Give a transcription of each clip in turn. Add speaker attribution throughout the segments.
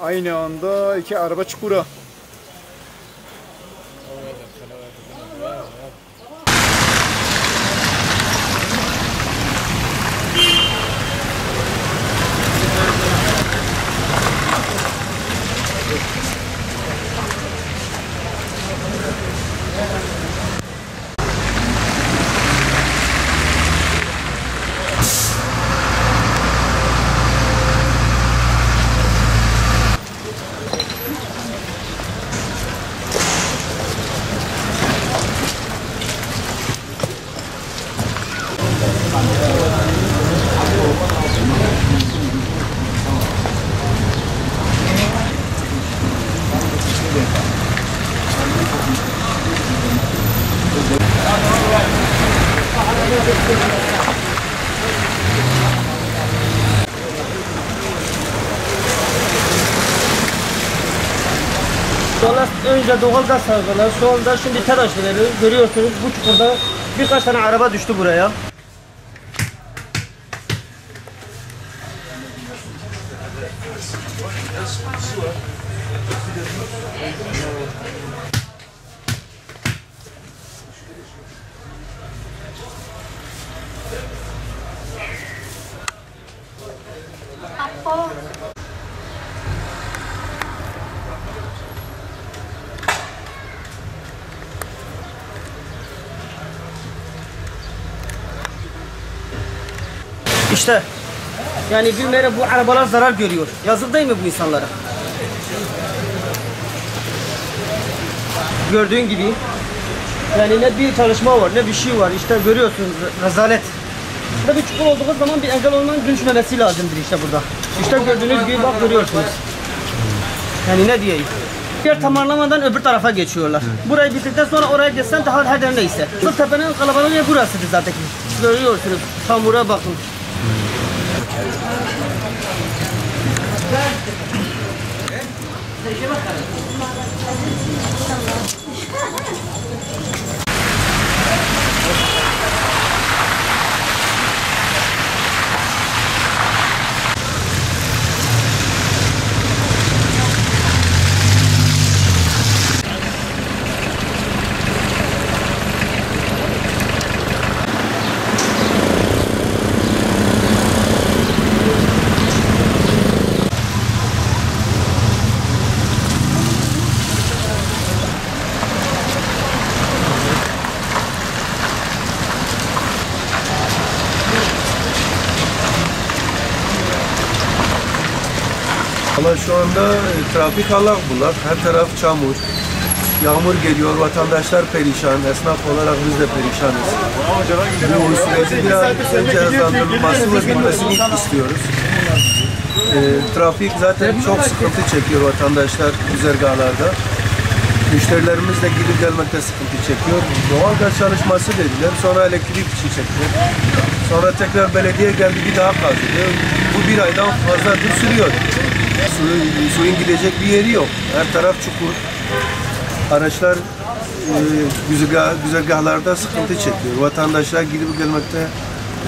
Speaker 1: Aynı anda iki araba çukura.
Speaker 2: Önce doğal gaz sargılar, şu anda şimdi TEDAŞ'ı veriyoruz. Görüyorsunuz bu çukurda birkaç tane araba düştü buraya. İşte yani bilmem bu arabalar zarar görüyor. Yazık değil mi bu insanlara? Gördüğün gibi yani ne bir çalışma var ne bir şey var. İşte görüyorsunuz rezalet. Burada bir çukur olduğu zaman bir engel olmanın düşmemesi lazımdır işte burada. İşte gördüğünüz gibi bak görüyorsunuz. Yani ne diyeyim? Yer tamamlamadan öbür tarafa geçiyorlar. Burayı bitirdikten sonra oraya geçsen daha her neyse. Bu tepenin kalabalığı yer burasıdır zaten. Görüyorsunuz. Çamura bakın.
Speaker 3: Ama şu anda trafik allak bullak, her taraf çamur, yağmur geliyor, vatandaşlar perişan, esnaf olarak biz de perişanız. Bu süreci biraz önce hızlandırılması ve bitmesini istiyoruz. Trafik zaten çok sıkıntı çekiyor vatandaşlar güzergahlarda. Müşterilerimiz de gidip gelmekte sıkıntı çekiyor. Doğalgaz çalışması dediler, sonra elektrik için çektiler. Sonra tekrar belediye geldi bir daha kazdı. Bu bir aydan fazladır sürüyor. Suyun gidecek bir yeri yok. Her taraf çukur. Araçlar güzergahlarda sıkıntı çekiyor. Vatandaşlar gidip gelmekte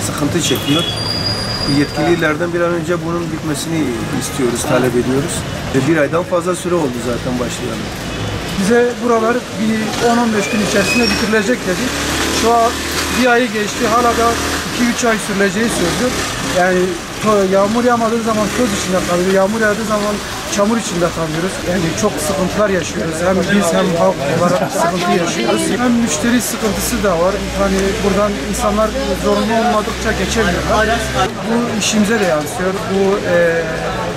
Speaker 3: sıkıntı çekiyor. Yetkililerden bir an önce bunun bitmesini istiyoruz, talep ediyoruz. Bir aydan fazla süre oldu zaten başlayalı.
Speaker 4: Bize buralar bir 10-15 gün içerisinde bitirilecek dedik. Şu an bir ayı geçti. Hala da 2-3 ay sürüleceği söylüyor. Yani yağmur yağmadığı zaman toz içinde kalıyoruz. Yağmur yağdığı zaman çamur içinde kalıyoruz. Yani çok sıkıntılar yaşıyoruz. Hem biz hem halk olarak sıkıntı yaşıyoruz. Hem müşteri sıkıntısı da var. Hani buradan insanlar zorunlu olmadıkça geçemiyorlar. Bu işimize de yansıyor. Bu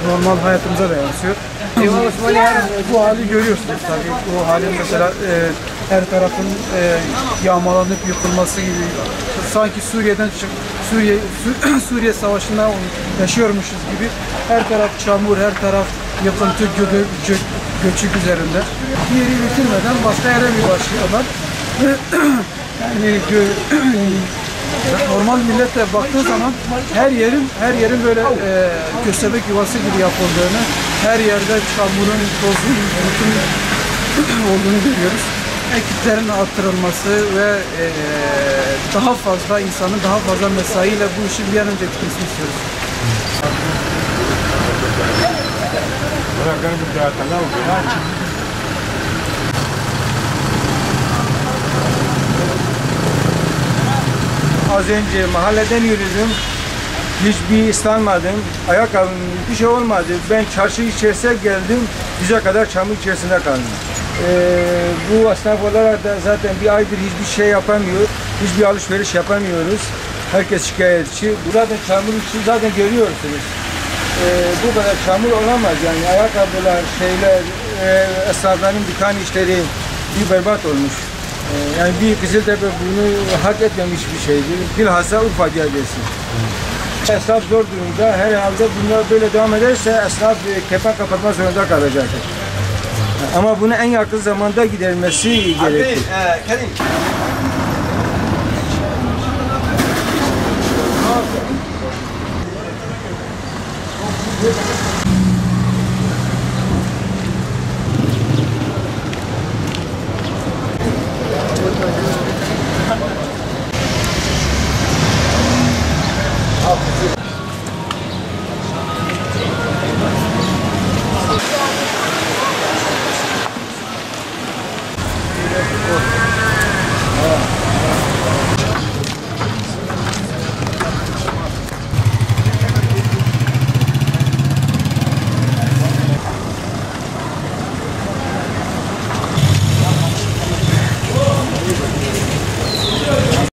Speaker 4: normal hayatımıza da yansıyor. Bu hali görüyorsunuz tabii. Bu halin mesela her tarafın yağmalanıp yıkılması gibi. Sanki Suriye'den Suriye Savaşı'nda yaşıyormuşuz gibi. Her taraf çamur, her taraf yıkıntı, göçük üzerinde. Bir yeri bitirmeden başka yere bir başlıyorlar. Yani normal millete baktığı zaman her yerin böyle köstebek yuvası gibi yapıldığını, her yerde çamurun, tozun, bulutun olduğunu görüyoruz. Ekiplerin arttırılması ve daha fazla insanın daha fazla mesaiyle bu işin bir an önce bitmesini istiyoruz.
Speaker 5: Az önce mahalleden yürüdüm. Hiçbir ıslanmadım. Ayakkabım bir şey olmadı. Ben çarşı içerisine geldim. Dize kadar çamur içerisinde kaldım. Bu esnaf olarak da zaten bir aydır hiçbir şey yapamıyor. Hiçbir alışveriş yapamıyoruz. Herkes şikayetçi. Burada çamur için zaten görüyorsunuz. Bu kadar çamur olamaz yani. Ayakkabılar, şeyler, esnafların dükkan işleri bir berbat olmuş. Yani bir Kızıltepe bunu hak etmemiş bir şeydir. Bilhassa Urfa Caddesi. Esnaf zor durumda. Herhalde bunlar böyle devam ederse esnaf kepen kapatma zorunda kalacaktır. Ama bunu en yakın zamanda giderilmesi gerekir.
Speaker 2: Kerim.